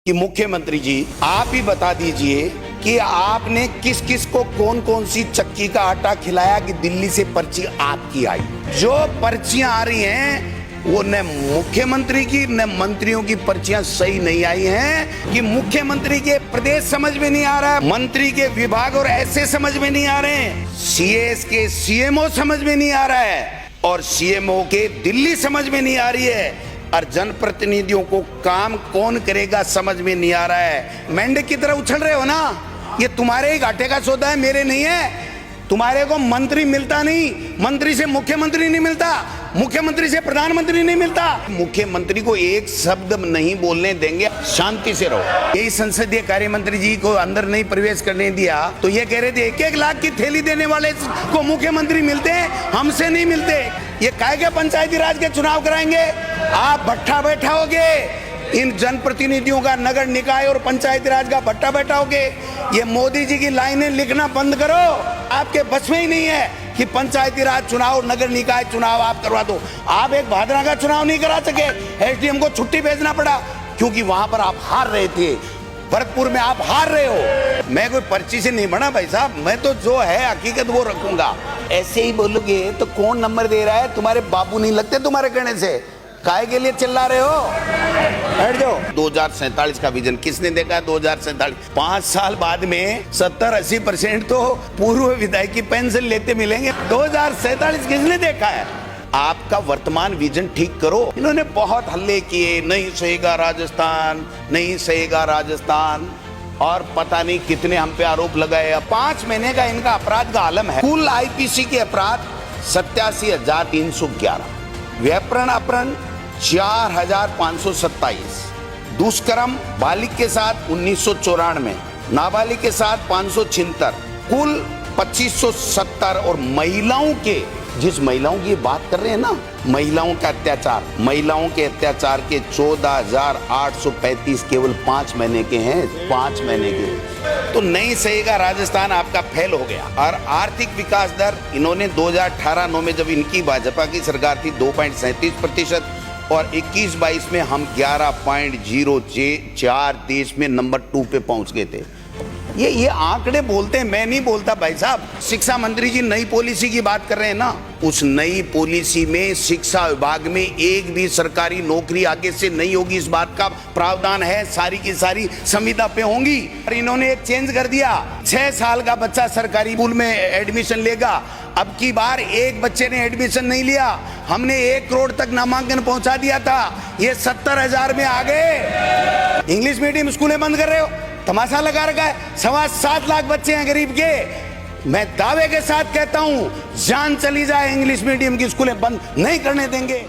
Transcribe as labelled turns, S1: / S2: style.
S1: कि मुख्यमंत्री जी आप ही बता दीजिए कि आपने किस किस को कौन कौन सी चक्की का आटा खिलाया कि दिल्ली से पर्ची आपकी आई। जो पर्चियां आ रही हैं वो न मुख्यमंत्री की न मंत्रियों की पर्चियां सही नहीं आई हैं कि मुख्यमंत्री के प्रदेश समझ में नहीं आ रहा है, मंत्री के विभाग और ऐसे समझ में नहीं आ रहे हैं, सीएस के सीएमओ समझ में नहीं आ रहा है और सीएमओ के दिल्ली समझ में नहीं आ रही है और जनप्रतिनिधियों को काम कौन करेगा समझ में नहीं आ रहा है। मेंढक की तरह उछल रहे हो ना, ये तुम्हारे ही घाटे का सौदा है, मेरे नहीं है। तुम्हारे को मंत्री मिलता नहीं, मंत्री से मुख्यमंत्री नहीं मिलता, मुख्यमंत्री से प्रधानमंत्री नहीं मिलता। मुख्यमंत्री को एक शब्द नहीं बोलने देंगे, शांति से रहो। यही संसदीय कार्य मंत्री जी को अंदर नहीं प्रवेश करने दिया तो ये कह रहे थे 1-1 लाख की थैली देने वाले को मुख्यमंत्री मिलते हैं, हमसे नहीं मिलते। ये काहे के पंचायती राज के चुनाव कराएंगे? आप भट्ठा बैठाओगे, इन जनप्रतिनिधियों का नगर निकाय और पंचायती राज का भट्टा बैठाओगे। ये मोदी जी की लाइनें लिखना बंद करो, आपके बस में ही नहीं है कि पंचायती राज चुनाव नगर निकाय चुनाव आप करवा दो। आप एक भादरा का चुनाव नहीं करा सके, एसडीएम को छुट्टी भेजना पड़ा क्योंकि वहां पर आप हार रहे थे, भरतपुर में आप हार रहे हो। मैं कोई पर्ची से नहीं बना भाई साहब, मैं तो जो है हकीकत वो रखूंगा। ऐसे ही बोलोगे तो कौन नंबर दे रहा है? तुम्हारे बाबू नहीं लगते तुम्हारे कहने से, काहे के लिए चिल्ला रहे हो? हट जाओ। 2047 का विजन किसने देखा है? 2047 5 साल बाद में 70-80% तो पूर्व विधायक की पेंशन लेते मिलेंगे। 2047 किसने देखा है? आपका वर्तमान विजन ठीक करो। इन्होंने बहुत हल्ले किए, नहीं सहेगा राजस्थान, नहीं सहेगा राजस्थान, और पता नहीं कितने हम पे आरोप लगाए। 5 महीने का इनका अपराध का आलम है। कुल आईपीसी के अपराध 87,311, व्यापरण अपहरण 4,527, दुष्कर्म बालिग के साथ 1994, नाबालिग के साथ 576, कुल 2570। और महिलाओं के, जिस महिलाओं की बात कर रहे हैं ना, महिलाओं का अत्याचार, महिलाओं के अत्याचार के 14,835 केवल 5 महीने के हैं, 5 महीने के। तो नहीं सहेगा राजस्थान आपका फेल हो गया। और आर्थिक विकास दर इन्होंने 2018-9 में जब इनकी भाजपा की सरकार थी 2.37% और 21-22 में हम 11.04 देश में नंबर 2 पे पहुंच गए थे। ये आंकड़े बोलते हैं, मैं नहीं बोलता भाई साहब। शिक्षा मंत्री जी नई पॉलिसी की बात कर रहे हैं ना, उस नई पॉलिसी में शिक्षा विभाग में एक भी सरकारी नौकरी आगे से नहीं होगी, इस बात का प्रावधान है। सारी की सारी संविदा पे होंगी। और इन्होंने एक चेंज कर दिया, 6 साल का बच्चा सरकारी स्कूल में एडमिशन लेगा। अब की बार एक बच्चे ने एडमिशन नहीं लिया, हमने 1 करोड़ तक नामांकन पहुंचा दिया था, ये 70,000 में आ गए। इंग्लिश मीडियम स्कूलें बंद कर रहे हो, तमाशा लगा रखा है। 7.25 लाख बच्चे हैं गरीब के। मैं दावे के साथ कहता हूं, जान चली जाए इंग्लिश मीडियम की स्कूलें बंद नहीं करने देंगे।